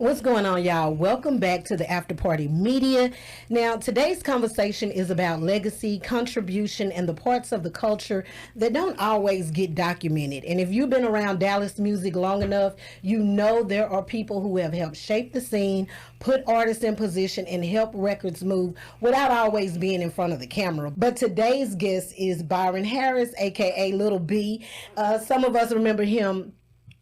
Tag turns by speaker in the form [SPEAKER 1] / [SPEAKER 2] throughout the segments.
[SPEAKER 1] What's going on, y'all? Welcome back to the After Party Media. Now, today's conversation is about legacy, contribution, and the parts of the culture that don't always get documented. And if you've been around Dallas music long enough, you know there are people who have helped shape the scene, put artists in position, and help records move without always being in front of the camera. But today's guest is Byron Harris, aka Little B. Some of us remember him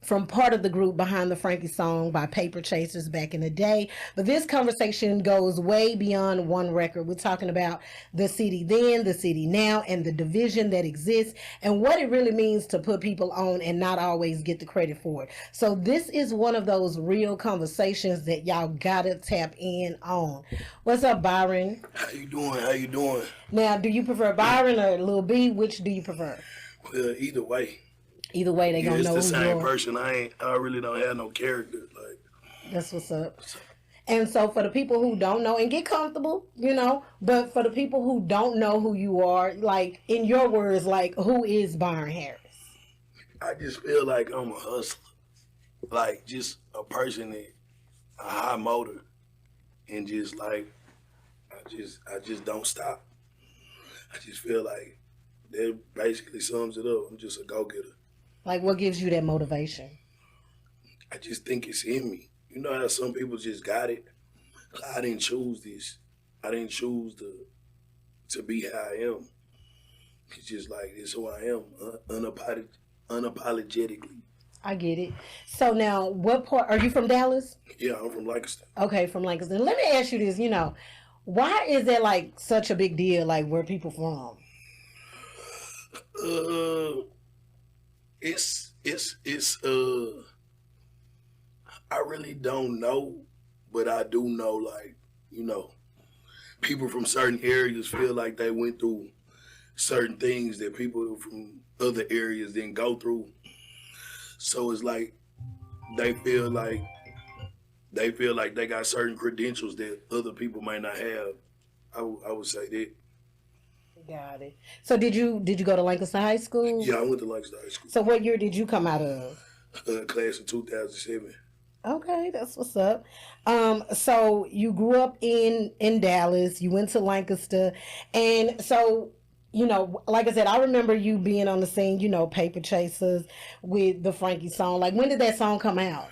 [SPEAKER 1] from part of the group behind the Franky Song by Paper Chaserz back in the day. But this conversation goes way beyond one record. We're talking about the city then, the city now, and the division that exists, and what it really means to put people on and not always get the credit for it. So this is one of those real conversations that y'all gotta tap in on. What's up, Byron?
[SPEAKER 2] How you doing? How you doing?
[SPEAKER 1] Now, do you prefer Byron or Lil B? Which do you prefer?
[SPEAKER 2] Well, either way.
[SPEAKER 1] Either way, they gonna know who you are.
[SPEAKER 2] It's the same person. I really don't have no character.
[SPEAKER 1] That's what's up. And so for the people who don't know, and get comfortable, but for the people who don't know who you are, like, in your words, like, who is Byron Harris?
[SPEAKER 2] I just feel like I'm a hustler. Like, just a person that a high motor, and just like I just don't stop. I just feel like that basically sums it up. I'm just a go-getter.
[SPEAKER 1] Like, what gives you that motivation?
[SPEAKER 2] I just think it's in me. You know how some people just got it? I didn't choose this. I didn't choose to be how I am. It's just like, it's who I am, unapologetically.
[SPEAKER 1] I get it. So now, what part, are you from Dallas?
[SPEAKER 2] Yeah, I'm from Lancaster.
[SPEAKER 1] Okay, from Lancaster. Let me ask you this, why is that like such a big deal, like where people from?
[SPEAKER 2] It's I really don't know, but I do know, like, people from certain areas feel like they went through certain things that people from other areas didn't go through. So it's like they feel like they got certain credentials that other people might not have. I would say that.
[SPEAKER 1] Got it. So did you go to Lancaster High School?
[SPEAKER 2] Yeah, I went to Lancaster High School.
[SPEAKER 1] So what year did you come out of?
[SPEAKER 2] Class of 2007.
[SPEAKER 1] Okay, that's what's up. So you grew up in Dallas. You went to Lancaster, and so like I said, I remember you being on the scene. Paper Chaserz with the Franky Song. Like, when did that song come out?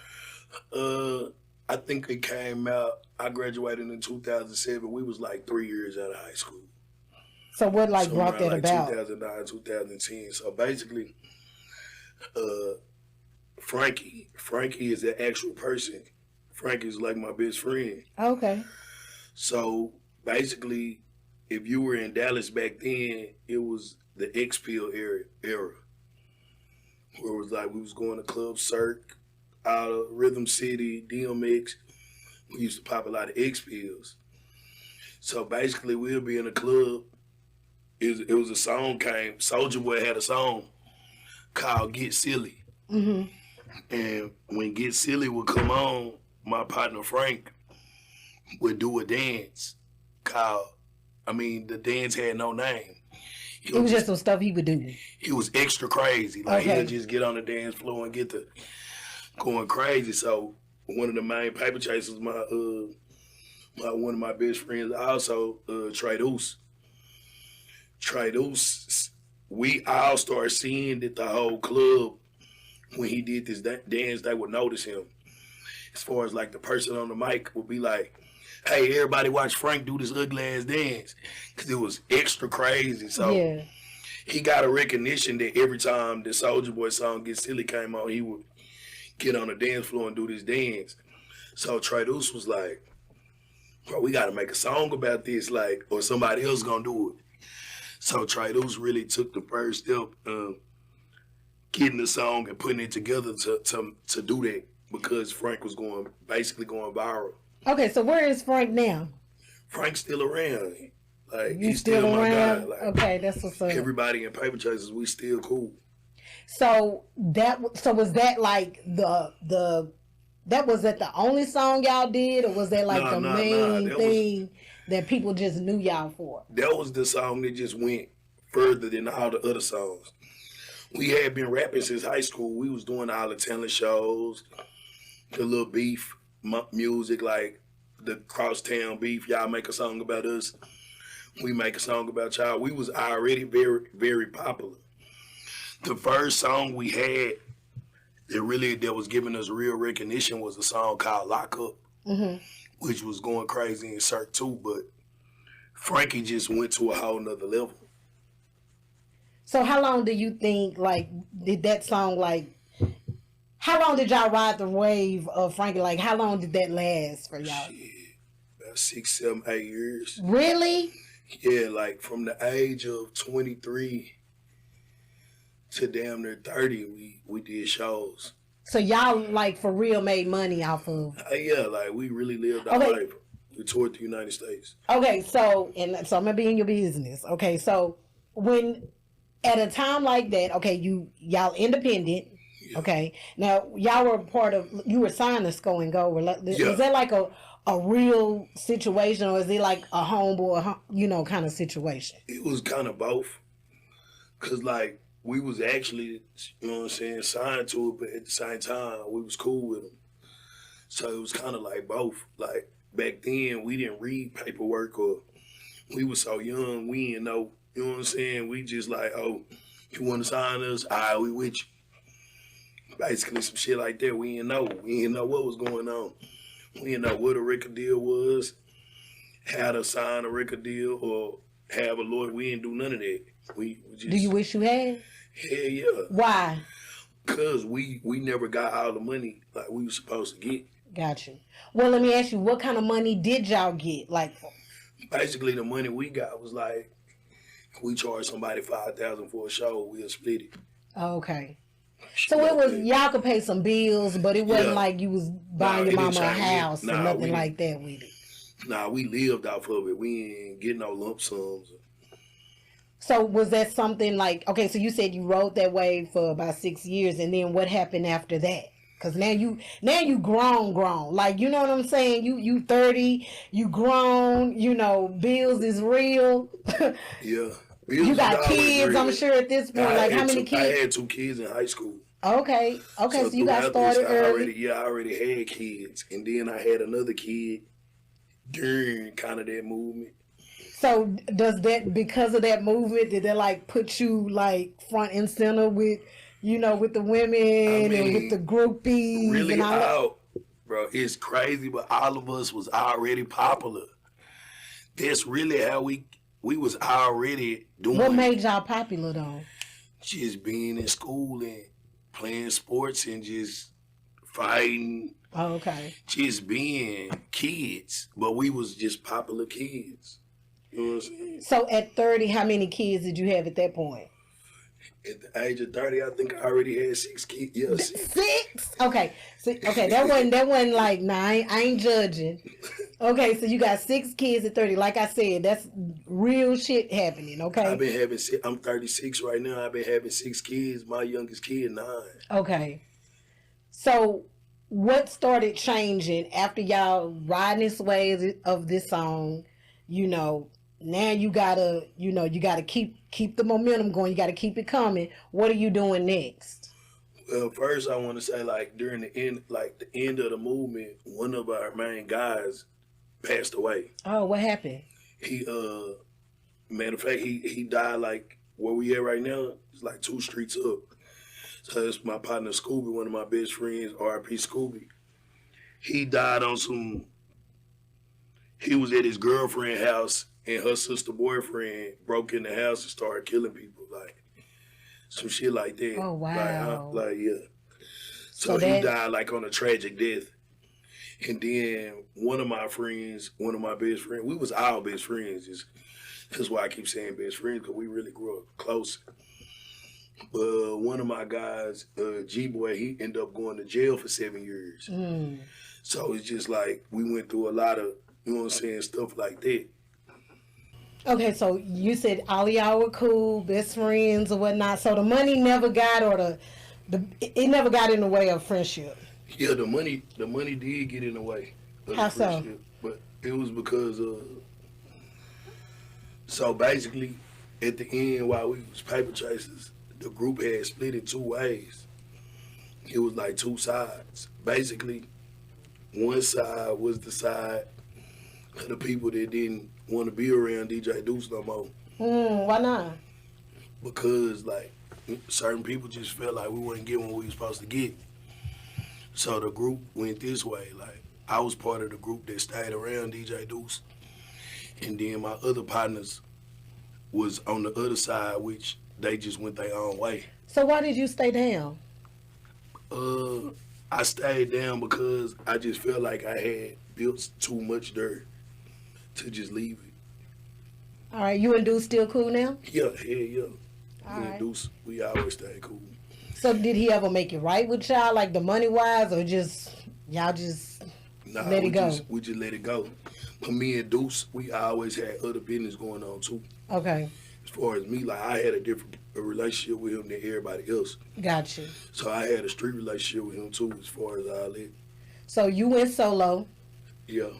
[SPEAKER 2] I think it came out. I graduated in 2007. We was like 3 years out of high school.
[SPEAKER 1] So what brought that about?
[SPEAKER 2] 2009, 2010. So basically, Franky is the actual person. Franky is like my best friend.
[SPEAKER 1] Okay.
[SPEAKER 2] So basically, if you were in Dallas back then, it was the X-Pill era. Where it was like we was going to Club Cirque, out of Rhythm City, DMX. We used to pop a lot of X-Pills. So basically, we'll be in a club. It was a song came. Soulja Boy had a song called "Get Silly," and when "Get Silly" would come on, my partner Frank would do a dance called. The dance had no name.
[SPEAKER 1] It was just some stuff he would do.
[SPEAKER 2] He was extra crazy. Like, he'd just get on the dance floor and get to going crazy. So one of the main Paper Chasers, one of my best friends, also Trey Deuce, we all started seeing that the whole club, when he did this dance, they would notice him. As far as like the person on the mic would be like, hey, everybody watch Frank do this ugly ass dance. Because it was extra crazy. So yeah. He got a recognition that every time the Soulja Boy song Get Silly came on, he would get on the dance floor and do this dance. So Trey Deuce was like, bro, we got to make a song about this, like, or somebody else going to do it. So Trey Deuce really took the first step of getting the song and putting it together to do that, because Frank was basically going viral.
[SPEAKER 1] Okay, so where is Frank now?
[SPEAKER 2] Frank's still around. Like, he's still my guy. Like,
[SPEAKER 1] okay, that's what's up.
[SPEAKER 2] Everybody in Paper Chaserz, we still cool.
[SPEAKER 1] So was that like that was that the only song y'all did, or was that like the main thing that people just knew y'all for?
[SPEAKER 2] That was the song that just went further than all the other songs. We had been rapping since high school. We was doing all the talent shows, the Little Beef, music like the Crosstown Beef. Y'all make a song about us. We make a song about y'all. We was already very, very popular. The first song we had that was giving us real recognition was a song called Lock Up, which was going crazy in Cirque too, but Franky just went to a whole nother level.
[SPEAKER 1] So how long do you think, like, did that song, like, how long did y'all ride the wave of Franky? Like, how long did that last for y'all?
[SPEAKER 2] Shit, about 6, 7, 8 years.
[SPEAKER 1] Really?
[SPEAKER 2] Yeah, like from the age of 23 to damn near 30, we did shows.
[SPEAKER 1] So y'all, like, for real made money off of...
[SPEAKER 2] Yeah, like, we really lived our life. We toured the United States.
[SPEAKER 1] Okay, so I'm going to be in your business. Okay, so when, at a time like that, okay, y'all independent, okay, now y'all were part of, you were signed to Sco and Go. Is that like a real situation, or is it like a homeboy, kind of situation?
[SPEAKER 2] It was kind of both. Because, like, we was actually, signed to it, but at the same time, we was cool with them. So it was kind of like both. Like, back then, we didn't read paperwork, or we was so young, we didn't know, you know what I'm saying? We just like, oh, you want to sign us? All right, we with you. Basically, some shit like that. We didn't know. We didn't know what was going on. We didn't know what a record deal was, how to sign a record deal, or have a lawyer. We didn't do none of that. We just...
[SPEAKER 1] Do you wish you had?
[SPEAKER 2] Hell yeah.
[SPEAKER 1] Why?
[SPEAKER 2] Because we never got all the money like we were supposed to get.
[SPEAKER 1] Got you. Well, let me ask you, what kind of money did y'all get? Like,
[SPEAKER 2] basically, the money we got was like, we charged somebody $5,000 for a show, we'll split it.
[SPEAKER 1] Okay. So it was, y'all could pay some bills, but it wasn't like you was buying your mama a house or nothing like that with it.
[SPEAKER 2] Nah, we lived off of it. We ain't getting no lump sums.
[SPEAKER 1] So was that something like, okay, so you said you rode that wave for about 6 years, and then what happened after that? Because now you grown. Like, you know what I'm saying? You 30, you grown, bills is real.
[SPEAKER 2] Yeah.
[SPEAKER 1] You got kids, I'm sure, at this point. Like, how many kids?
[SPEAKER 2] I had 2 kids in high school.
[SPEAKER 1] Okay, so you got started early.
[SPEAKER 2] I already had kids. And then I had another kid during kind of that movement.
[SPEAKER 1] So does that, because of that movement, did that like put you like front and center with, with the women and with the groupies?
[SPEAKER 2] Really
[SPEAKER 1] and all
[SPEAKER 2] bro, it's crazy, but all of us was already popular. That's really how we was already doing.
[SPEAKER 1] What made y'all popular though?
[SPEAKER 2] Just being in school and playing sports and just fighting.
[SPEAKER 1] Oh, okay.
[SPEAKER 2] Just being kids, but we was just popular kids. You know what I'm saying?
[SPEAKER 1] So at 30, how many kids did you have at that point?
[SPEAKER 2] At the age of 30, I think I already had 6 kids. Yeah, 6.
[SPEAKER 1] 6? Okay. Okay, that wasn't like, nah, I ain't judging. Okay, so you got 6 kids at 30. Like I said, that's real shit happening, okay?
[SPEAKER 2] I'm 36 right now. I've been having 6 kids. My youngest kid, 9.
[SPEAKER 1] Okay. So what started changing after y'all riding this wave of this song? Now you gotta, keep the momentum going. You gotta keep it coming. What are you doing next?
[SPEAKER 2] Well, first I want to say, like, during the end of the movement, one of our main guys passed away.
[SPEAKER 1] Oh, what happened?
[SPEAKER 2] He, matter of fact, he died like where we at right now. It's like 2 streets up. So it's my partner Scooby, one of my best friends, R.I.P. Scooby. He died on some. He was at his girlfriend's house, and her sister boyfriend broke in the house and started killing people, like some shit like that.
[SPEAKER 1] Oh wow!
[SPEAKER 2] Yeah. So he died like on a tragic death. And then one of my best friends, we was all best friends. That's why I keep saying best friends, because we really grew up close. But one of my guys, G-Boy, he ended up going to jail for 7 years.
[SPEAKER 1] Mm.
[SPEAKER 2] So it's just like we went through a lot of, stuff like that.
[SPEAKER 1] Okay, so you said all y'all were cool, best friends or whatnot. So the money never got, or it never got in the way of friendship.
[SPEAKER 2] Yeah, the money did get in the way of
[SPEAKER 1] How so?
[SPEAKER 2] But it was because so basically at the end, while we was Paper Chaserz, the group had split in 2 ways. It was like 2 sides. Basically, One side was the side of the people that didn't want to be around DJ Deuce no more.
[SPEAKER 1] Why not?
[SPEAKER 2] Because, like, certain people just felt like we wasn't getting what we was supposed to get. So the group went this way. Like, I was part of the group that stayed around DJ Deuce. And then my other partners was on the other side, which they just went their own way.
[SPEAKER 1] So why did you stay down?
[SPEAKER 2] I stayed down because I just felt like I had built too much dirt to just leave it.
[SPEAKER 1] All right, you and Deuce still cool now?
[SPEAKER 2] Yeah.
[SPEAKER 1] All
[SPEAKER 2] Me
[SPEAKER 1] right.
[SPEAKER 2] and Deuce, we always stayed cool.
[SPEAKER 1] So did he ever make it right with y'all, like the money wise, or just y'all just let it go?
[SPEAKER 2] We just let it go. But me and Deuce, we always had other business going on too.
[SPEAKER 1] Okay,
[SPEAKER 2] As far as me, like I had a different relationship with him than everybody else.
[SPEAKER 1] got you.
[SPEAKER 2] So I had a street relationship with him too, as far as all that.
[SPEAKER 1] So you went solo,
[SPEAKER 2] Yeah.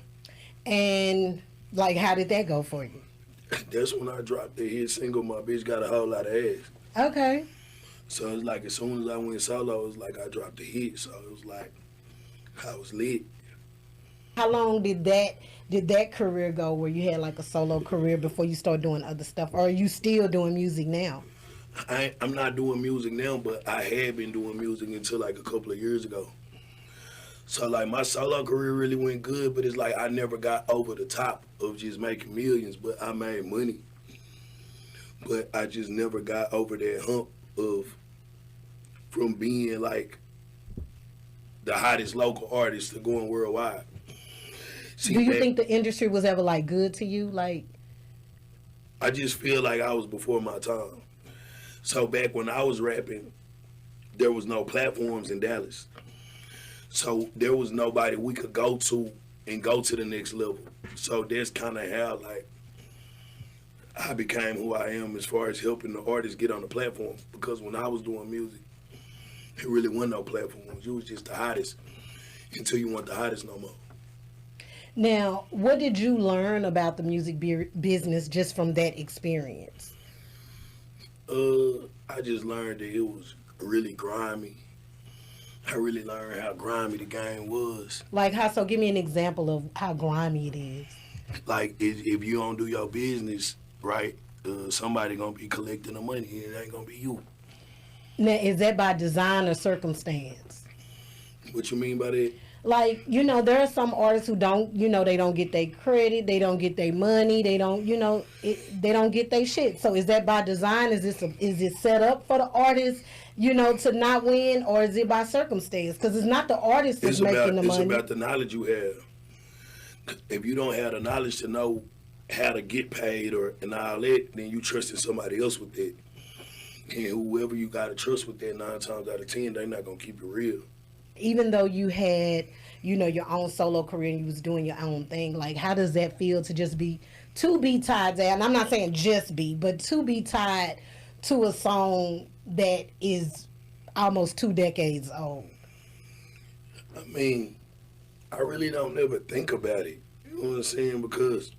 [SPEAKER 1] and like, how did that go for you?
[SPEAKER 2] That's when I dropped the hit single, My Bitch Got a Whole Lot of Ass.
[SPEAKER 1] Okay.
[SPEAKER 2] So it's like as soon as I went solo, it was like I dropped the hit. So it was like I was lit.
[SPEAKER 1] How long did that career go where you had like a solo career before you started doing other stuff? Or are you still doing music now?
[SPEAKER 2] I'm not doing music now, but I had been doing music until like a couple of years ago. So like my solo career really went good, but it's like I never got over the top of just making millions, but I made money. But I just never got over that hump of from being like the hottest local artist to going worldwide. See,
[SPEAKER 1] Do you think the industry was ever like good to you? Like,
[SPEAKER 2] I just feel like I was before my time. So back when I was rapping, there was no platforms in Dallas. So there was nobody we could go to and go to the next level. So that's kind of how like I became who I am as far as helping the artists get on the platform. Because when I was doing music, there really wasn't no platforms. You was just the hottest until you weren't the hottest no more.
[SPEAKER 1] now, what did you learn about the music business just from that experience?
[SPEAKER 2] I just learned that it was really grimy. I really learned how grimy the game was.
[SPEAKER 1] Like how? So give me an example of how grimy it is.
[SPEAKER 2] Like if you don't do your business right, somebody gonna be collecting the money and it ain't gonna be you.
[SPEAKER 1] Now, is that by design or circumstance?
[SPEAKER 2] What you mean by that?
[SPEAKER 1] Like, you know, there are some artists who don't, you know, they don't get their credit, they don't get their money, they don't, you know, they don't get their shit. So is that by design? Is it set up for the artist, you know, to not win, or is it by circumstance? Because it's not the artist that's making the money.
[SPEAKER 2] It's about the knowledge you have. If you don't have the knowledge to know how to get paid and all that, then you trusting somebody else with that. And whoever you got to trust with that 9 times out of 10, they not going to keep it real.
[SPEAKER 1] Even though you had, you know, your own solo career and you was doing your own thing, like how does that feel to be tied to, and I'm not saying just be, but to be tied to a song that is almost 2 decades old?
[SPEAKER 2] I mean, I really don't ever think about it. You know what I'm saying? Because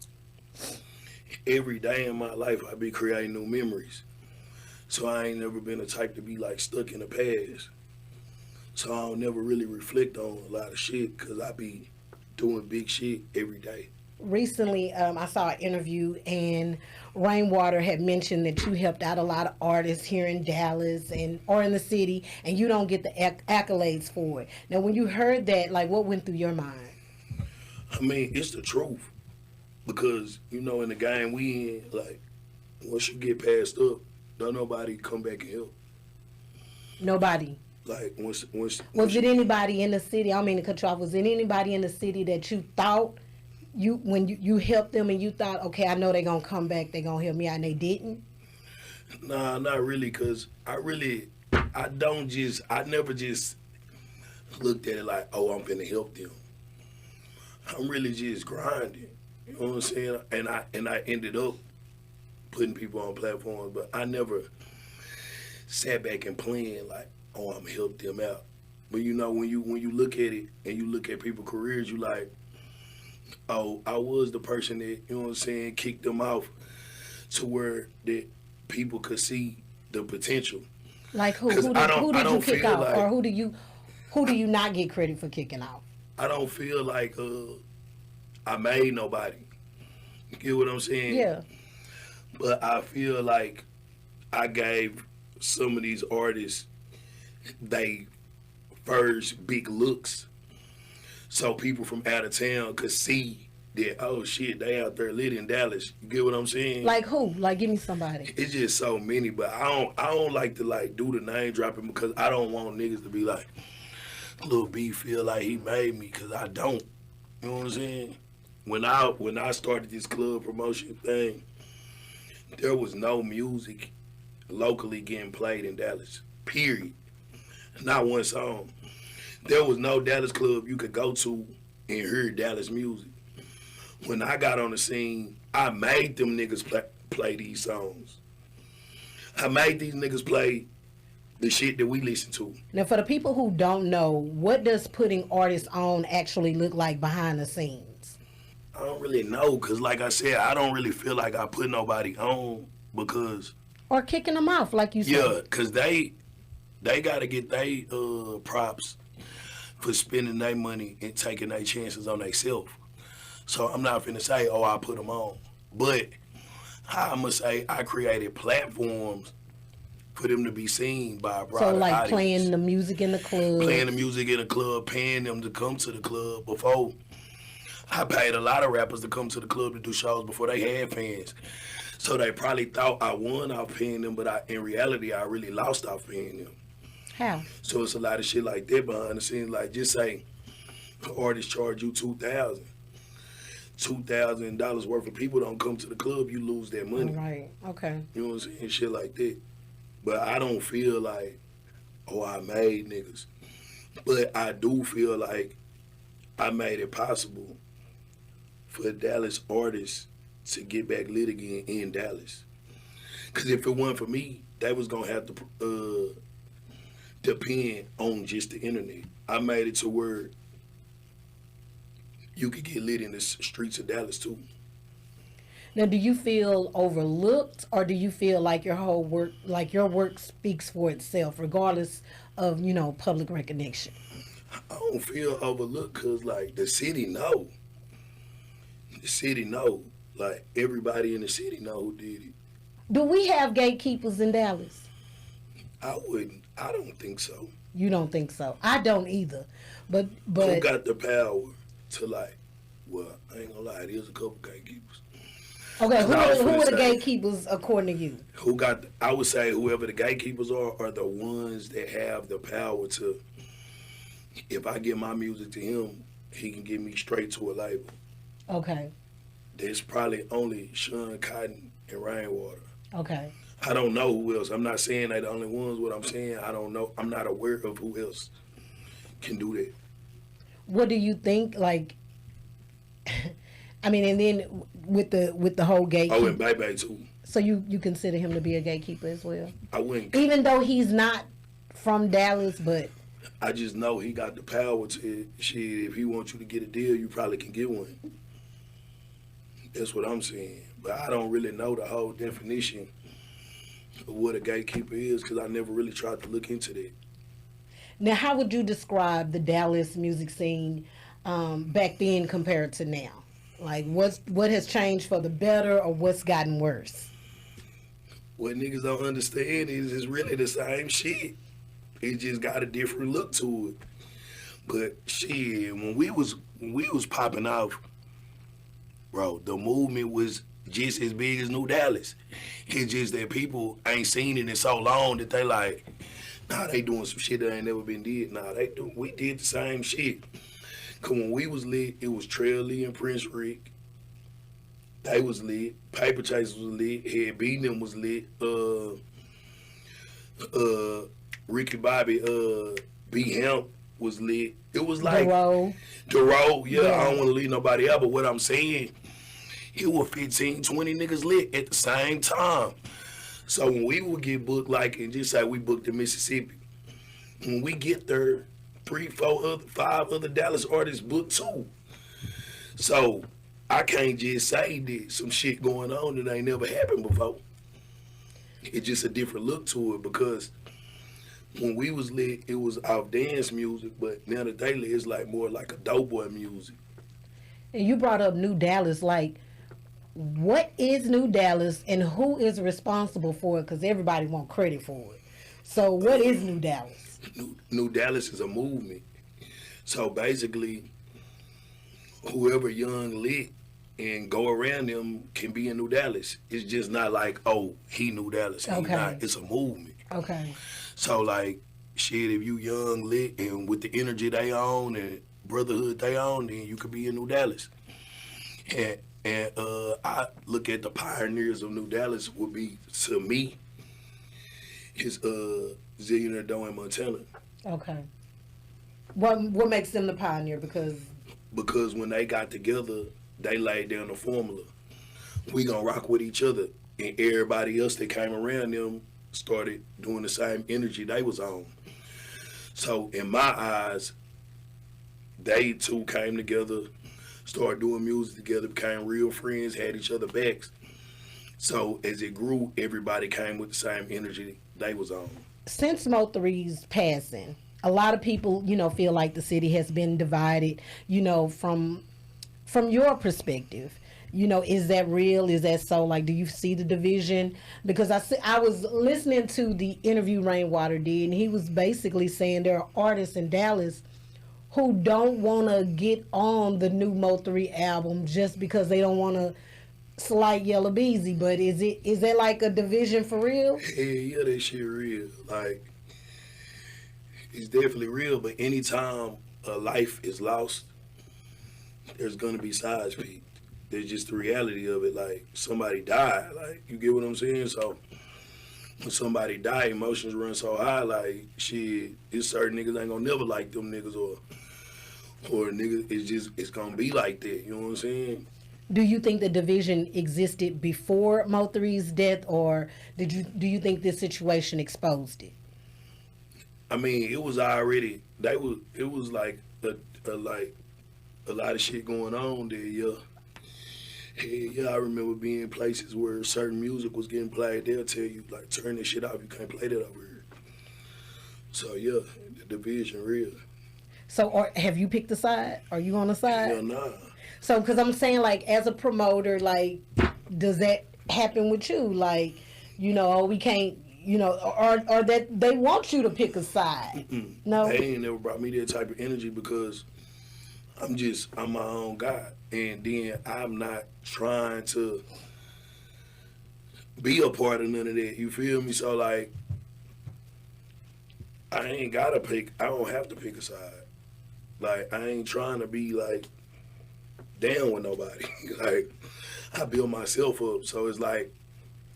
[SPEAKER 2] every day in my life, I be creating new memories. So I ain't never been the type to be like stuck in the past. So I don't never really reflect on a lot of shit because I be doing big shit every day.
[SPEAKER 1] Recently, I saw an interview and Rainwater had mentioned that you helped out a lot of artists here in Dallas or in the city, and you don't get the accolades for it. Now, when you heard that, like, what went through your mind?
[SPEAKER 2] I mean, it's the truth. Because, you know, in the game we in, like, once you get passed up, don't nobody come back and help.
[SPEAKER 1] Nobody.
[SPEAKER 2] Like, once
[SPEAKER 1] Was it anybody in the city? I don't mean to cut you off. Was it anybody in the city that you thought when you helped them and you thought, okay, I know they're gonna come back, they're gonna help me out, and they didn't?
[SPEAKER 2] Nah, not really, cause I never just looked at it like, oh, I'm finna help them. I'm really just grinding. You know what I'm saying? And I ended up putting people on platforms, but I never sat back and planned like, oh, I'm gonna help them out. But you know, when you look at it and you look at people's careers, you like, oh, I was the person that, you know what I'm saying, kicked them off to where that people could see the potential.
[SPEAKER 1] Like who? Who did you kick off? Or who do you not get credit for kicking off?
[SPEAKER 2] I don't feel like I made nobody. You get what I'm saying?
[SPEAKER 1] Yeah.
[SPEAKER 2] But I feel like I gave some of these artists they first big looks, so people from out of town could see that, oh shit, they out there lit in Dallas. You get what I'm saying?
[SPEAKER 1] Like who? Like give me somebody.
[SPEAKER 2] It's just so many, but I don't like to like do the name dropping because I don't want niggas to be like, Lil B feel like he made me, because I don't. You know what I'm saying? When I started this club promotion thing, there was no music locally getting played in Dallas. Period. Not one song. There was no Dallas club you could go to and hear Dallas music. When I got on the scene, I made them niggas play these songs. I made these niggas play the shit that we listen to.
[SPEAKER 1] Now, for the people who don't know, what does putting artists on actually look like behind the scenes?
[SPEAKER 2] I don't really know, because like I said, I don't really feel like I put nobody on because...
[SPEAKER 1] Or kicking them off, like you said.
[SPEAKER 2] Yeah, because they got to get their props for spending their money and taking their chances on themselves. So I'm not finna say, oh, I put them on. But I'm going to say I created platforms for them to be seen by a broader
[SPEAKER 1] So like
[SPEAKER 2] audience.
[SPEAKER 1] playing the music in the club.
[SPEAKER 2] Playing the music in the club, paying them to come to the club. Before, I paid a lot of rappers to come to the club to do shows before they had fans. So they probably thought I won off paying them, but in reality, I really lost off paying them.
[SPEAKER 1] How?
[SPEAKER 2] So it's a lot of shit like that behind the scenes. Like, just say an artist charge you $2,000 worth of people don't come to the club, you lose that money.
[SPEAKER 1] Right. Okay.
[SPEAKER 2] You know what I'm saying? Shit like that. But I don't feel like, oh, I made niggas. But I do feel like I made it possible for Dallas artists to get back lit again in Dallas. Because if it wasn't for me, they was going to have to depend on just the internet. I made it to where you could get lit in the streets of Dallas too.
[SPEAKER 1] Now, do you feel overlooked, or do you feel like your whole work, like your work speaks for itself, regardless of, you know, public recognition?
[SPEAKER 2] I don't feel overlooked because, like, the city know. The city know. Like, everybody in the city know who did it.
[SPEAKER 1] Do we have gatekeepers in Dallas?
[SPEAKER 2] I wouldn't. I don't think so.
[SPEAKER 1] You don't think so? I don't either. But
[SPEAKER 2] Who got the power to, like, well, I ain't gonna lie, there's a couple gatekeepers.
[SPEAKER 1] okay, who
[SPEAKER 2] I was
[SPEAKER 1] are
[SPEAKER 2] finna
[SPEAKER 1] the
[SPEAKER 2] say,
[SPEAKER 1] gatekeepers according to you?
[SPEAKER 2] Who got, I would say whoever the gatekeepers are the ones that have the power to, if I give my music to him, he can get me straight to a label.
[SPEAKER 1] Okay.
[SPEAKER 2] There's probably only Sean Cotton and Rainwater.
[SPEAKER 1] Okay.
[SPEAKER 2] I don't know who else. I'm not saying they the only ones. What I'm saying, I don't know. I'm not aware of who else can do that.
[SPEAKER 1] What do you think? Like, I mean, and then with the whole gatekeeper.
[SPEAKER 2] Oh, and Bebe too.
[SPEAKER 1] So you consider him to be a gatekeeper as well?
[SPEAKER 2] I wouldn't.
[SPEAKER 1] Even though he's not from Dallas, but
[SPEAKER 2] I just know he got the power to shit. If he wants you to get a deal, you probably can get one. That's what I'm saying. But I don't really know the whole definition of what a gatekeeper is because I never really tried to look into that.
[SPEAKER 1] now, how would you describe the Dallas music scene back then compared to now? Like, what has changed for the better, or what's gotten worse?
[SPEAKER 2] What niggas don't understand is it's really the same shit. It just got a different look to it. But shit, when we was popping off, bro, the movement was just as big as New Dallas. It's just that people ain't seen it in so long that they like, nah, they doing some shit that ain't never been did. Nah, we did the same shit. Cause when we was lit, it was Trail Lee and Prince Rick. They was lit. Paper Chaserz was lit. Head Beating them was lit. Ricky Bobby, B Hemp was lit. It was like the road, yeah. I don't want to leave nobody out, but what I'm saying, it was 15, 20 niggas lit at the same time. So when we would get booked, like, and just say we booked in Mississippi, when we get there, 3, 4, 5 other Dallas artists booked too. So I can't just say that some shit going on that ain't never happened before. It's just a different look to it because when we was lit, it was off dance music, but now the daily it's like more like a dope boy music.
[SPEAKER 1] And you brought up New Dallas. Like, what is New Dallas and who is responsible for it? Because everybody want credit for it. So what is New Dallas?
[SPEAKER 2] New Dallas is a movement. So basically, whoever young lit and go around them can be in New Dallas. It's just not like, oh, he New Dallas. He
[SPEAKER 1] Okay.
[SPEAKER 2] not. It's a movement.
[SPEAKER 1] Okay.
[SPEAKER 2] So like, shit, if you young lit and with the energy they own and brotherhood they own, then you could be in New Dallas. And I look at the pioneers of New Dallas would be, to me, is Zillionaire Doe and Montana.
[SPEAKER 1] Okay. What makes them the pioneer?
[SPEAKER 2] Because when they got together, they laid down the formula. We gonna rock with each other, and everybody else that came around them started doing the same energy they was on. So in my eyes, they two came together, started doing music together, became real friends, had each other backs. So as it grew, everybody came with the same energy they was on.
[SPEAKER 1] Since Mo3's passing, a lot of people, feel like the city has been divided, from your perspective. Is that real? Is that so? Like, do you see the division? Because I was listening to the interview Rainwater did, and he was basically saying there are artists in Dallas who don't want to get on the new Mo3 album just because they don't want to slight Yellow Beezy. But is that like a division for real?
[SPEAKER 2] Yeah, that shit real. Like, it's definitely real, but anytime a life is lost, there's gonna be sides peaked. There's just the reality of it. Like, somebody died. Like, you get what I'm saying? So when somebody died, emotions run so high. Like, shit, it's certain niggas ain't gonna never like them niggas, or niggas. It's gonna be like that. You know what I'm saying?
[SPEAKER 1] Do you think the division existed before Mo3's death, or do you think this situation exposed it?
[SPEAKER 2] I mean, it was already. It was like a lot of shit going on there. Yeah. Yeah, I remember being in places where certain music was getting played. They'll tell you, like, turn this shit off. You can't play that over here. So, yeah, the division real.
[SPEAKER 1] So, have you picked a side? Are you on a side?
[SPEAKER 2] Yeah, nah.
[SPEAKER 1] So, because I'm saying, like, as a promoter, like, does that happen with you? Like, we can't, or that they want you to pick a side?
[SPEAKER 2] Mm-mm.
[SPEAKER 1] No?
[SPEAKER 2] They ain't never brought me that type of energy because I'm my own guy. And then I'm not trying to be a part of none of that. You feel me? So, like, I don't have to pick a side. Like, I ain't trying to be, like, down with nobody. Like, I build myself up. So it's like,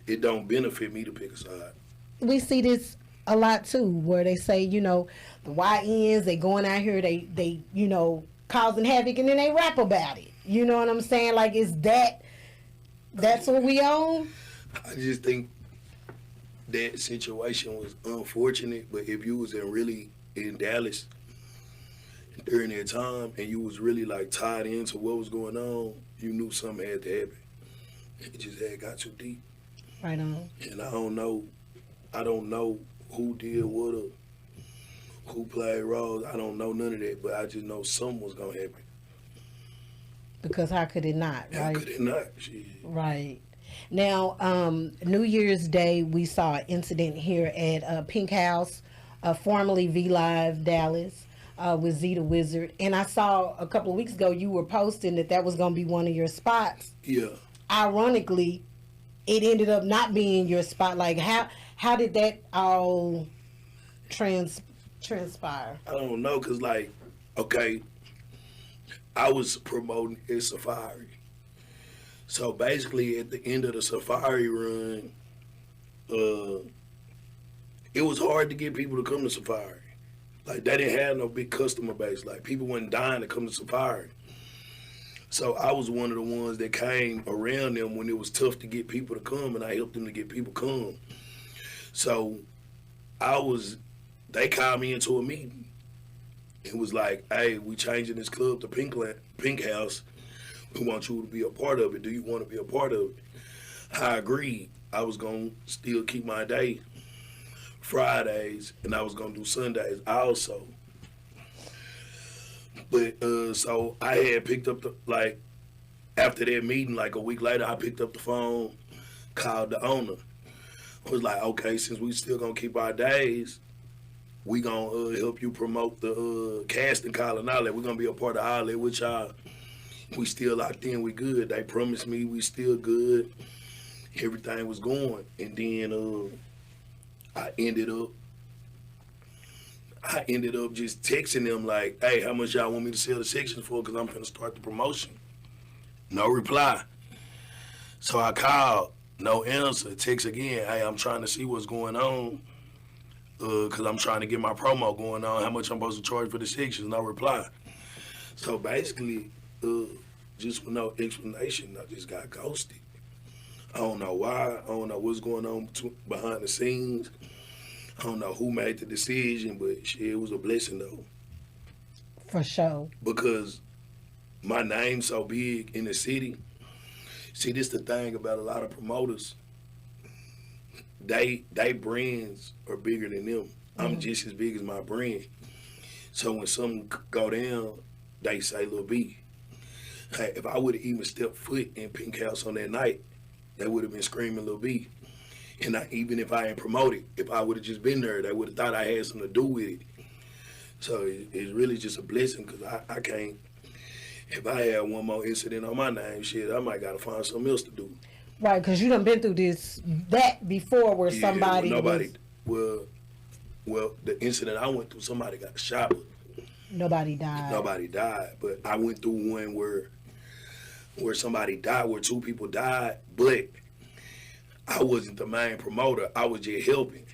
[SPEAKER 2] it don't benefit me to pick a side.
[SPEAKER 1] We see this a lot, too, where they say, the YNs, they going out here, they causing havoc, and then they rap about it. You know what I'm saying? Like, that's what we own?
[SPEAKER 2] I just think that situation was unfortunate, but if you was really in Dallas during that time and you was really, like, tied into what was going on, you knew something had to happen. It just had got too deep.
[SPEAKER 1] Right on.
[SPEAKER 2] And I don't know who did what or who played roles. I don't know none of that, but I just know something was gonna happen.
[SPEAKER 1] Because how could it not, right?
[SPEAKER 2] How could it not? Shit.
[SPEAKER 1] Right. Now, New Year's Day, we saw an incident here at Pink House, formerly V-Live Dallas, with ZeeTheWizard. And I saw a couple of weeks ago you were posting that was going to be one of your spots.
[SPEAKER 2] Yeah.
[SPEAKER 1] Ironically, it ended up not being your spot. Like, how did that all transpire?
[SPEAKER 2] I don't know, because, like, okay, I was promoting a safari. So basically, at the end of the safari run, it was hard to get people to come to safari. Like, they didn't have no big customer base. Like, people wasn't dying to come to safari. So I was one of the ones that came around them when it was tough to get people to come, and I helped them to get people come. So they called me into a meeting. It was like, hey, we changing this club to Pink House. We want you to be a part of it. Do you want to be a part of it? I agreed. I was going to still keep my day Fridays, and I was gonna do Sundays also. But so I had picked up the like after that meeting, like a week later, I picked up the phone, called the owner. I was like, okay, since we still gonna keep our days, we gonna help you promote the casting call and all that. We're gonna be a part of all that with y'all. We still locked in, we good. They promised me we still good. Everything was going. And then I ended up just texting them like, hey, how much y'all want me to sell the section for? Because I'm gonna start the promotion. No reply. So I called, no answer. Text again, hey, I'm trying to see what's going on. Because I'm trying to get my promo going on, how much I'm supposed to charge for the sections, no reply. So basically, just with no explanation, I just got ghosted. I don't know why, I don't know what's going on behind the scenes. I don't know who made the decision, but shit, it was a blessing though.
[SPEAKER 1] For sure.
[SPEAKER 2] Because my name's so big in the city. See, this the thing about a lot of promoters. They brands are bigger than them. I'm just as big as my brand. So when something go down, they say Lil B. Hey, if I would have even stepped foot in Pink House on that night, they would have been screaming Lil B. And even if I ain't promoted, if I would have just been there, they would have thought I had something to do with it. So it's really just a blessing because I can't. If I had one more incident on my name, shit, I might gotta find something else to do.
[SPEAKER 1] Right, because you done been through that before where somebody
[SPEAKER 2] well, the incident I went through, somebody got shot. But
[SPEAKER 1] nobody died.
[SPEAKER 2] Nobody died, but I went through one where somebody died, where two people died, but I wasn't the main promoter. I was just helping,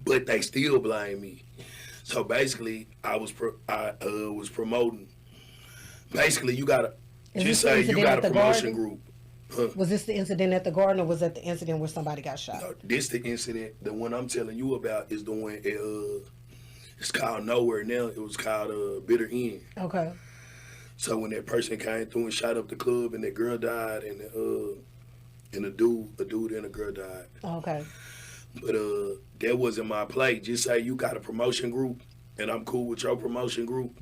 [SPEAKER 2] but they still blame me. So basically, I was promoting. Basically, you gotta just say you got a promotion group. Huh.
[SPEAKER 1] Was this the incident at the Garden, or was that the incident where somebody got shot?
[SPEAKER 2] No, this the incident. The one I'm telling you about is the one at, it's called Nowhere now. It was called Bitter End. Okay. So when that person came through and shot up the club, and that girl died, and a dude and a girl died. Okay. But that wasn't my play. Just say you got a promotion group, and I'm cool with your promotion group,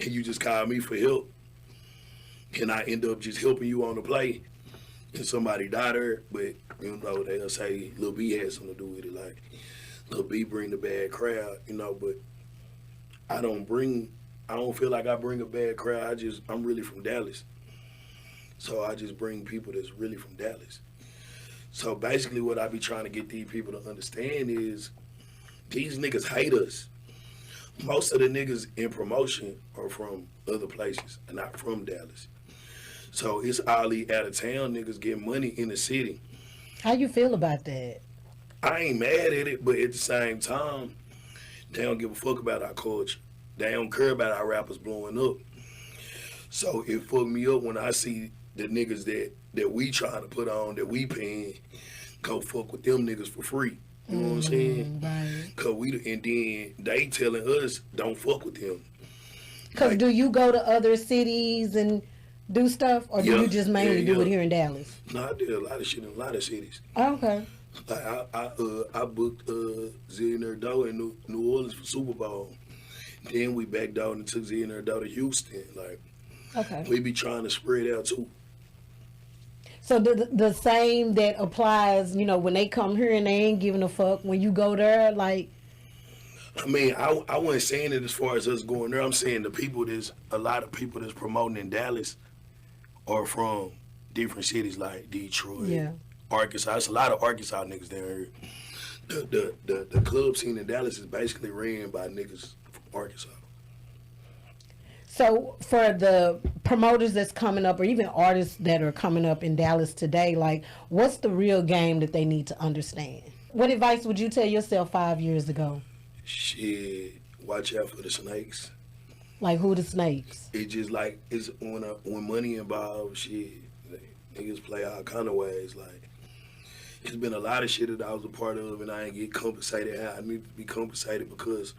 [SPEAKER 2] and you just call me for help. And I end up just helping you on the play, and somebody died there, but you know they'll say Lil B had something to do with it. Like Lil B bring the bad crowd, you know. But I don't feel like I bring a bad crowd. I'm really from Dallas, so I just bring people that's really from Dallas. So basically, what I be trying to get these people to understand is these niggas hate us. Most of the niggas in promotion are from other places and not from Dallas. So it's all these out of town niggas getting money in the city.
[SPEAKER 1] How you feel about that?
[SPEAKER 2] I ain't mad at it, but at the same time, they don't give a fuck about our culture. They don't care about our rappers blowing up. So it fucked me up when I see the niggas that we trying to put on, that we paying, go fuck with them niggas for free. You know what I'm saying? Right. Cause and then they telling us don't fuck with them.
[SPEAKER 1] Cause like, do you go to other cities and do stuff, or do you just mainly do it here in Dallas?
[SPEAKER 2] No, I did a lot of shit in a lot of cities.
[SPEAKER 1] Oh, okay.
[SPEAKER 2] Like I booked ZeeTheWizard in New Orleans for Super Bowl. Then we backed out and took ZeeTheWizard to Houston. Like, okay, we be trying to spread out too.
[SPEAKER 1] So the same that applies, you know, when they come here and they ain't giving a fuck, when you go there, like.
[SPEAKER 2] I mean, I wasn't saying it as far as us going there. I'm saying a lot of people that's promoting in Dallas are from different cities like Detroit, Arkansas. There's a lot of Arkansas niggas down here. The club scene in Dallas is basically ran by niggas from Arkansas.
[SPEAKER 1] So for the promoters that's coming up, or even artists that are coming up in Dallas today, like, what's the real game that they need to understand? What advice would you tell yourself 5 years ago?
[SPEAKER 2] Shit, watch out for the snakes.
[SPEAKER 1] Like who the snakes?
[SPEAKER 2] It's just like, it's when money involved, shit, niggas play all kind of ways. Like, it's been a lot of shit that I was a part of, and I ain't get compensated how I need to be compensated, because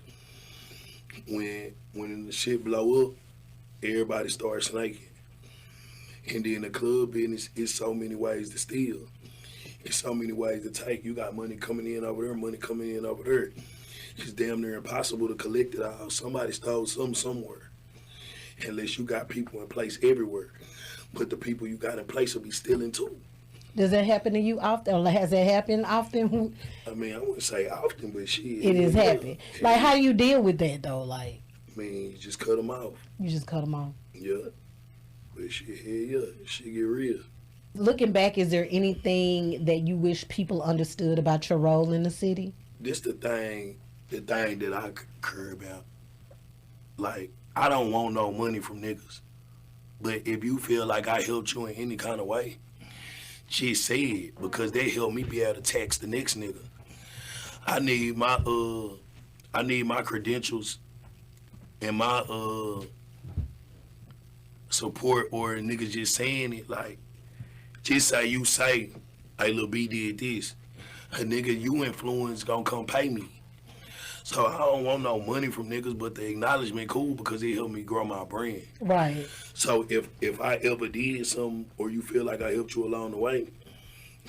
[SPEAKER 2] when the shit blow up, everybody starts snaking. And then the club business is so many ways to steal. There's so many ways to take. You got money coming in over there, money coming in over there. It's damn near impossible to collect it all. Somebody stole something somewhere. Unless you got people in place everywhere. But the people you got in place will be stealing too.
[SPEAKER 1] Does that happen to you often, or has that happened often?
[SPEAKER 2] I mean, I wouldn't say often, but shit.
[SPEAKER 1] It is happening. Like, how do you deal with that though? Like,
[SPEAKER 2] I mean, you just cut them off.
[SPEAKER 1] you just cut them off.
[SPEAKER 2] Yeah. But shit, hell yeah, shit get real.
[SPEAKER 1] Looking back, is there anything that you wish people understood about your role in the city?
[SPEAKER 2] This the thing that I care about. Like, I don't want no money from niggas. But if you feel like I helped you in any kind of way, just say it, because they help me be able to tax the next nigga. I need my credentials and my support, or niggas just saying it. Like, just say you say, hey, Lil B did this. A nigga you influence gonna come pay me. So I don't want no money from niggas, but the acknowledgement cool, because it helped me grow my brand.
[SPEAKER 1] Right.
[SPEAKER 2] So if I ever did something, or you feel like I helped you along the way,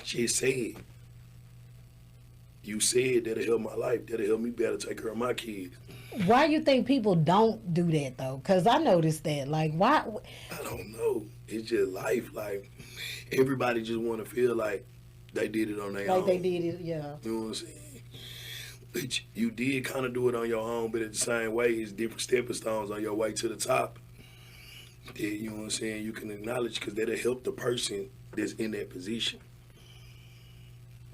[SPEAKER 2] just say it. You said that'll help my life. That'll help me be able to take care of my kids.
[SPEAKER 1] Why you think people don't do that though? Because I noticed that. Like, why?
[SPEAKER 2] I don't know. It's just life. Like, everybody just want to feel like they did it on their own.
[SPEAKER 1] Like they did it, yeah.
[SPEAKER 2] You know what I'm saying? But you did kind of do it on your own, but at the same way, it's different stepping stones on your way to the top. That, you know what I'm saying, you can acknowledge, because that'll help the person that's in that position.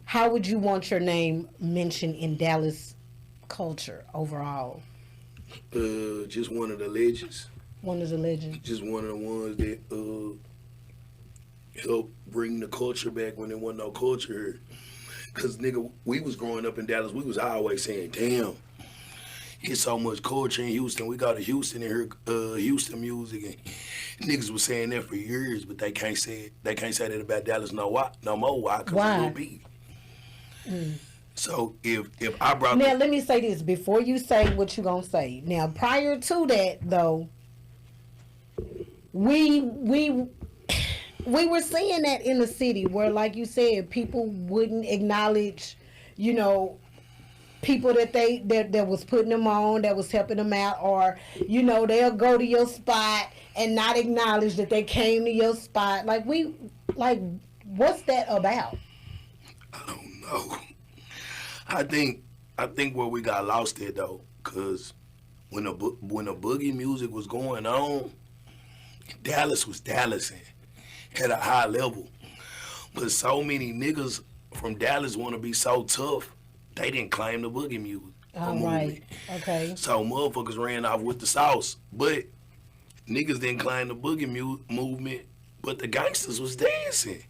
[SPEAKER 1] How would you want your name mentioned in Dallas culture overall?
[SPEAKER 2] Just one of the legends.
[SPEAKER 1] One of the legends.
[SPEAKER 2] Just one of the ones that helped bring the culture back when there wasn't no culture here. Because, nigga, we was growing up in Dallas, we was always saying, damn, it's so much culture in Houston. We got to Houston and hear Houston music. And niggas was saying that for years, but they can't say it. They can't say that about Dallas no more. Why? Because it will be. So if I brought...
[SPEAKER 1] Now, let me say this before you say what you going to say. Now, prior to that, though, we were seeing that in the city where, like you said, people wouldn't acknowledge, you know, people that was putting them on, that was helping them out, or, you know, they'll go to your spot and not acknowledge that they came to your spot. Like, what's that about?
[SPEAKER 2] I don't know. I think where we got lost at, though, because when the boogie music was going on, Dallas was Dallasing at a high level. But so many niggas from Dallas want to be so tough, they didn't claim the boogie music.
[SPEAKER 1] Right. Okay.
[SPEAKER 2] So motherfuckers ran off with the sauce. But niggas didn't claim the boogie movement, but the gangsters was dancing.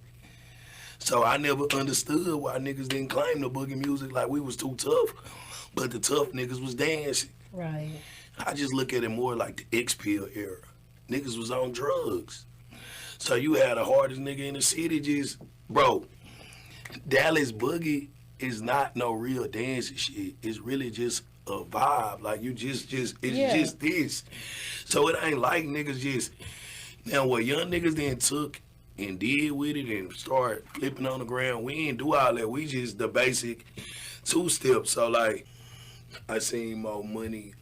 [SPEAKER 2] So I never understood why niggas didn't claim the boogie music, like we was too tough, but the tough niggas was dancing.
[SPEAKER 1] Right.
[SPEAKER 2] I just look at it more like the X-Pill era. Niggas was on drugs. So you had the hardest nigga in the city just, bro, Dallas boogie is not no real dancing shit. It's really just a vibe. Like, you just just this. So it ain't like niggas just, now what young niggas then took and did with it and start flipping on the ground, we ain't do all that. We just the basic two-step. So, like, I seen more money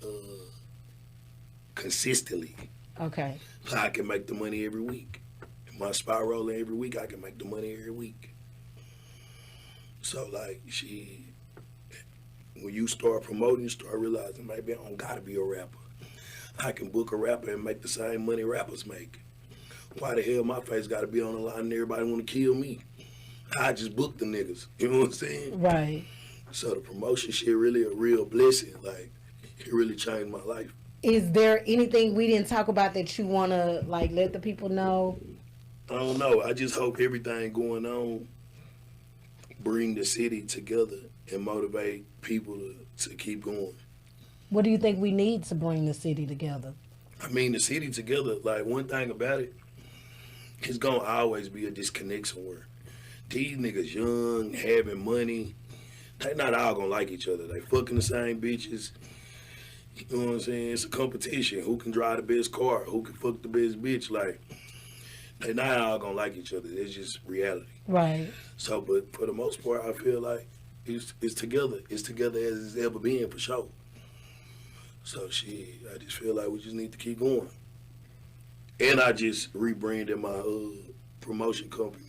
[SPEAKER 2] consistently.
[SPEAKER 1] Okay.
[SPEAKER 2] So I can make the money every week. If my spot rolling every week, I can make the money every week. So, like, when you start promoting, you start realizing maybe I don't gotta be a rapper. I can book a rapper and make the same money rappers make. Why the hell my face gotta be on the line and everybody wanna kill me? I just booked the niggas. You know what I'm saying?
[SPEAKER 1] Right.
[SPEAKER 2] So the promotion shit really a real blessing. Like, it really changed my life.
[SPEAKER 1] Is there anything we didn't talk about that you wanna, like, let the people know?
[SPEAKER 2] I don't know. I just hope everything going on bring the city together and motivate people to keep going.
[SPEAKER 1] What do you think we need to bring the city together?
[SPEAKER 2] I mean, the city together, like, one thing about it, it's gonna always be a disconnect somewhere. These niggas young, having money, they not all gonna like each other. They fucking the same bitches. You know what I'm saying? It's a competition. Who can drive the best car? Who can fuck the best bitch? Like, They not all gonna like each other. It's just reality.
[SPEAKER 1] Right.
[SPEAKER 2] So, but for the most part, I feel like it's together. It's together as it's ever been for sure. So I just feel like we just need to keep going. And I just rebranded my promotion company.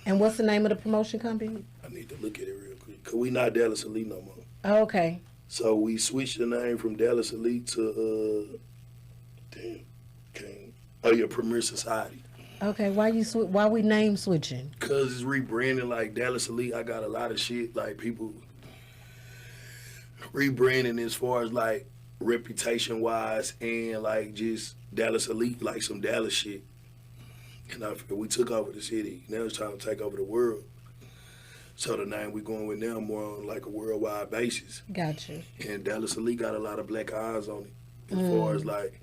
[SPEAKER 1] And what's the name of the promotion company?
[SPEAKER 2] I need to look at it real quick. Cause we not Dallas Elite no more.
[SPEAKER 1] Oh, okay.
[SPEAKER 2] So we switched the name from Dallas Elite to Premier Society.
[SPEAKER 1] Okay, why we name switching?
[SPEAKER 2] Cause it's rebranding like Dallas Elite. I got a lot of shit like people rebranding as far as like reputation wise and like just Dallas Elite, like some Dallas shit. And we took over the city. Now it's trying to take over the world. So the name we going with now more on like a worldwide basis.
[SPEAKER 1] Gotcha.
[SPEAKER 2] And Dallas Elite got a lot of black eyes on it. As far as like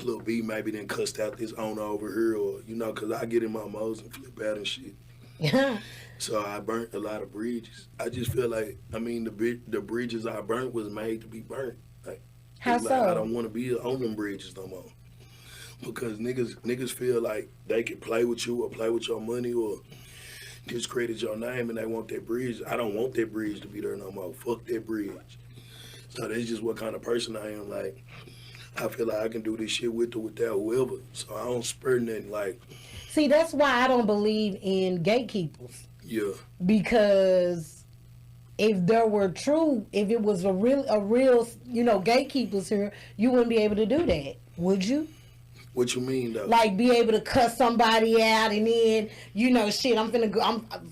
[SPEAKER 2] Lil B maybe done cussed out this owner over here, or cause I get in my modes and flip out and shit.
[SPEAKER 1] Yeah.
[SPEAKER 2] So I burnt a lot of bridges. I just feel like the bridges I burnt was made to be burnt. Like,
[SPEAKER 1] how so?
[SPEAKER 2] I don't want to be on them bridges no more. Because niggas feel like they can play with you or play with your money or discredit your name and they want that bridge. I don't want that bridge to be there no more. Fuck that bridge. So that's just what kind of person I am. Like, I feel like I can do this shit with or without whoever. So I don't spur nothing like.
[SPEAKER 1] See, that's why I don't believe in gatekeepers.
[SPEAKER 2] Yeah.
[SPEAKER 1] Because if it was a real, gatekeepers here, you wouldn't be able to do that, would you?
[SPEAKER 2] What you mean though?
[SPEAKER 1] Like be able to cuss somebody out and then, shit,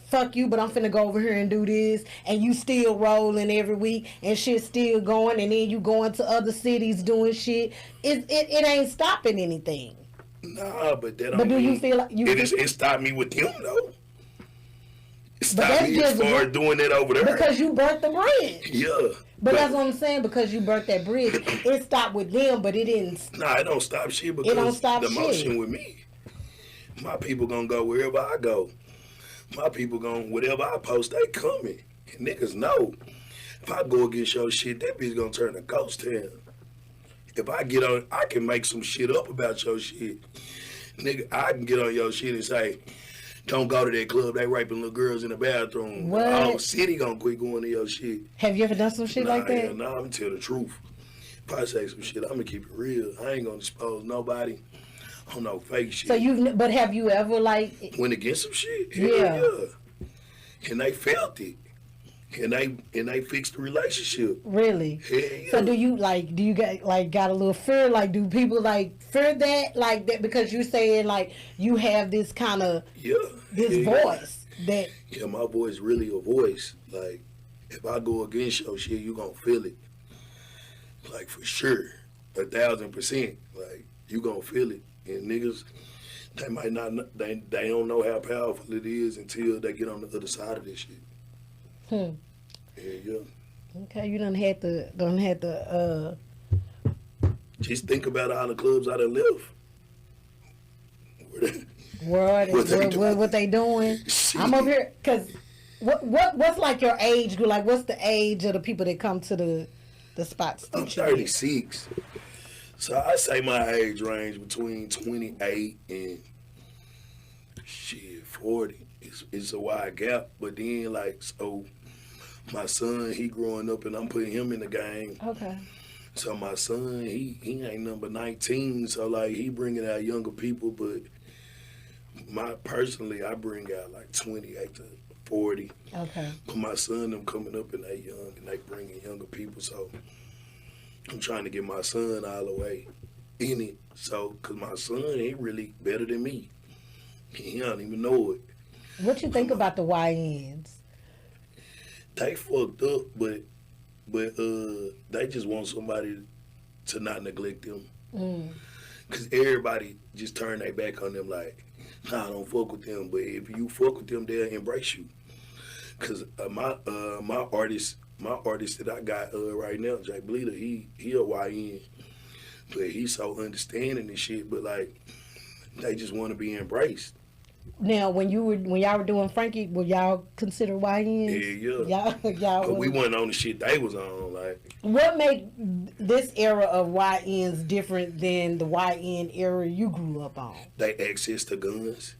[SPEAKER 1] fuck you, but I'm finna go over here and do this, and you still rolling every week and shit still going, and then you going to other cities doing shit. It ain't stopping anything.
[SPEAKER 2] Nah, but that don't
[SPEAKER 1] But do
[SPEAKER 2] mean
[SPEAKER 1] you feel like
[SPEAKER 2] it stopped me with them though. It stopped me as far as doing it over there.
[SPEAKER 1] Because you burnt the bridge.
[SPEAKER 2] Yeah.
[SPEAKER 1] But that's what I'm saying, because you burnt that bridge. It stopped with them, but it didn't.
[SPEAKER 2] Nah, it don't stop shit because
[SPEAKER 1] it don't stop
[SPEAKER 2] the
[SPEAKER 1] shit.
[SPEAKER 2] motion with me. My people gonna go wherever I go. My people whatever I post, they coming. And niggas know. If I go against your shit, that bitch gonna turn to ghost town. If I get on, I can make some shit up about your shit. Nigga, I can get on your shit and say, don't go to that club, they raping little girls in the bathroom.
[SPEAKER 1] What?
[SPEAKER 2] The whole city gonna quit going to your shit.
[SPEAKER 1] Have you ever done some shit like that?
[SPEAKER 2] Yeah, nah, I'm gonna tell the truth. If I say some shit, I'm gonna keep it real. I ain't gonna expose nobody on no fake shit.
[SPEAKER 1] So but have you ever
[SPEAKER 2] went against some shit?
[SPEAKER 1] Yeah.
[SPEAKER 2] And they felt it. And they fixed the relationship.
[SPEAKER 1] Really?
[SPEAKER 2] Yeah.
[SPEAKER 1] So do you got a little fear? Like, do people fear that because you're saying you have this kind of voice that?
[SPEAKER 2] Yeah, my voice really a voice. Like, if I go against your shit, you gonna feel it. Like, for sure, 1,000%. Like, you gonna feel it. And niggas, they might not. They don't know how powerful it is until they get on the other side of this shit. Yeah.
[SPEAKER 1] Okay, you done had to.
[SPEAKER 2] Just think about all the clubs I done left.
[SPEAKER 1] What they doing?
[SPEAKER 2] Shit.
[SPEAKER 1] I'm over here because what's like your age group? Like, what's the age of the people that come to the spots?
[SPEAKER 2] I'm 36, so I say my age range between 28 and 40. It's a wide gap, but then so my son, he growing up and I'm putting him in the game.
[SPEAKER 1] Okay. So
[SPEAKER 2] my son, he ain't number 19, so he bringing out younger people, but personally I bring out 28 to 40.
[SPEAKER 1] Okay.
[SPEAKER 2] But my son, them coming up and they young and they bringing younger people, so I'm trying to get my son all the way in it. So, cause my son, he really better than me. He don't even know it.
[SPEAKER 1] What you think about the YNs?
[SPEAKER 2] They fucked up, but they just want somebody to not neglect them. Cause everybody just turn their back on them nah, I don't fuck with them. But if you fuck with them, they'll embrace you. Cause my artist that I got right now, Jay Bleeder, he a YN, but he's so understanding and shit. But they just want to be embraced.
[SPEAKER 1] Now, when y'all were doing Frankie, were y'all consider YNs?
[SPEAKER 2] Yeah.
[SPEAKER 1] Y'all.
[SPEAKER 2] But we wasn't on the shit they was on. Like,
[SPEAKER 1] What made this era of YNs different than the YN era you grew up on?
[SPEAKER 2] they access to guns.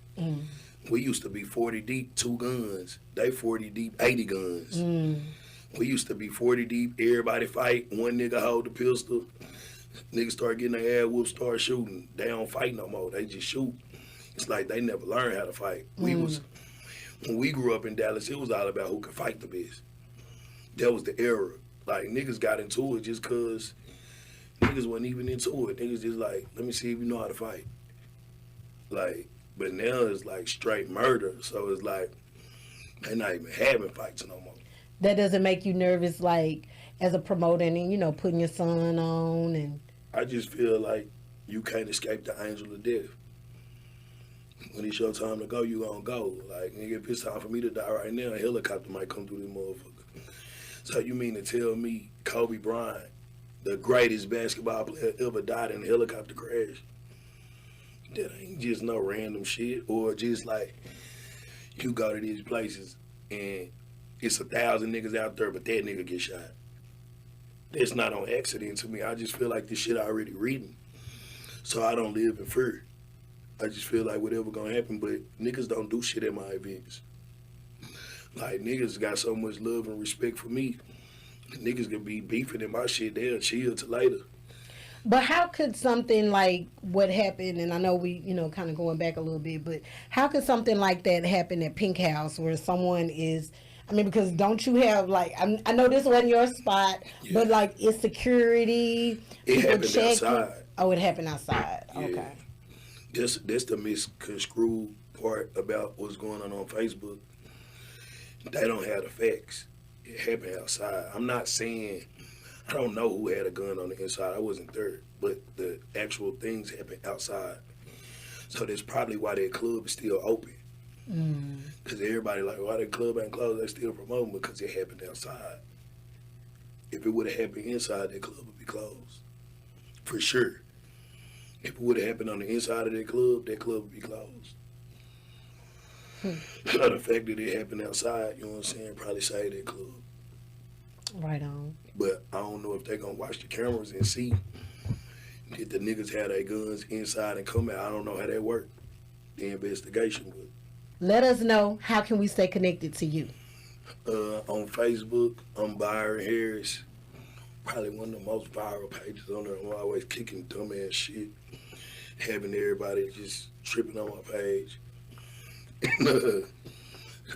[SPEAKER 2] We used to be 40 deep, 2 guns. They 40 deep, 80 guns. We used to be 40 deep, everybody fight, one nigga hold the pistol. Niggas start getting their ass whooped, start shooting. They don't fight no more, they just shoot. It's like they never learned how to fight. When we grew up in Dallas, it was all about who could fight the best. That was the era. Like, niggas got into it just cause niggas wasn't even into it. Niggas just like, let me see if you know how to fight. Like, but now it's like straight murder. So it's like, they not even having fights no more.
[SPEAKER 1] That doesn't make you nervous, like, as a promoter and, you know, putting your son on and...
[SPEAKER 2] I just feel like you can't escape the angel of death. When it's your time to go, you gonna go. Like, nigga, if it's time for me to die right now, a helicopter might come through this motherfucker. So you mean to tell me Kobe Bryant, the greatest basketball player ever, died in a helicopter crash? That ain't just no random shit. Or just like, you go to these places and it's 1,000 niggas out there, but that nigga get shot. That's not on accident to me. I just feel like this shit already written. So I don't live in fear. I just feel like whatever gonna happen, but niggas don't do shit at my events. Like, niggas got so much love and respect for me. Niggas could be beefing in my shit, they'll chill till later.
[SPEAKER 1] But how could something like what happened, and I know we, you know, kind of going back a little bit, but how could something like that happen at Pink House where someone is, I mean, because don't you have, like, I know this wasn't your spot, but, like, it's security,
[SPEAKER 2] it happened outside.
[SPEAKER 1] Oh, it happened outside.
[SPEAKER 2] Yeah.
[SPEAKER 1] Okay.
[SPEAKER 2] That's the misconstrued part about what's going on Facebook. They don't have the facts. It happened outside. I'm not saying, I don't know who had a gun on the inside. I wasn't there. But the actual things happened outside. So that's probably why that club is still open. Because everybody like, why that club ain't closed? They still promoting because it happened outside. If it would have happened inside, that club would be closed. For sure. If it would have happened on the inside of that club would be closed. So the fact that it happened outside, you know what I'm saying, probably saved that club.
[SPEAKER 1] Right on.
[SPEAKER 2] But I don't know if they're going to watch the cameras and see if the niggas have their guns inside and come out. I don't know how that worked, the investigation would.
[SPEAKER 1] Let us know, how can we stay connected to you?
[SPEAKER 2] On Facebook, I'm Byron Harris. Probably one of the most viral pages on there. I'm always kicking dumbass shit, having everybody just tripping on my page.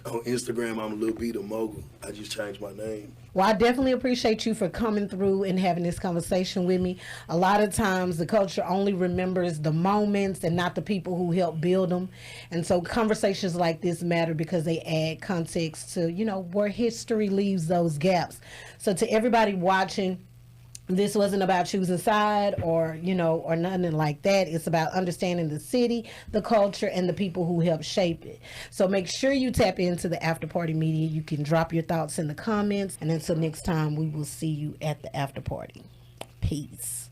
[SPEAKER 2] On Instagram, I'm Lil B the Mogul. I just changed my name.
[SPEAKER 1] Well, I definitely appreciate you for coming through and having this conversation with me. A lot of times the culture only remembers the moments and not the people who helped build them. And so conversations like this matter because they add context to, you know, where history leaves those gaps. So to everybody watching, this wasn't about choosing side or, you know, or nothing like that. It's about understanding the city, the culture, and the people who helped shape it. So make sure you tap into the After Party Media. You can drop your thoughts in the comments. And until next time, we will see you at the After Party. Peace.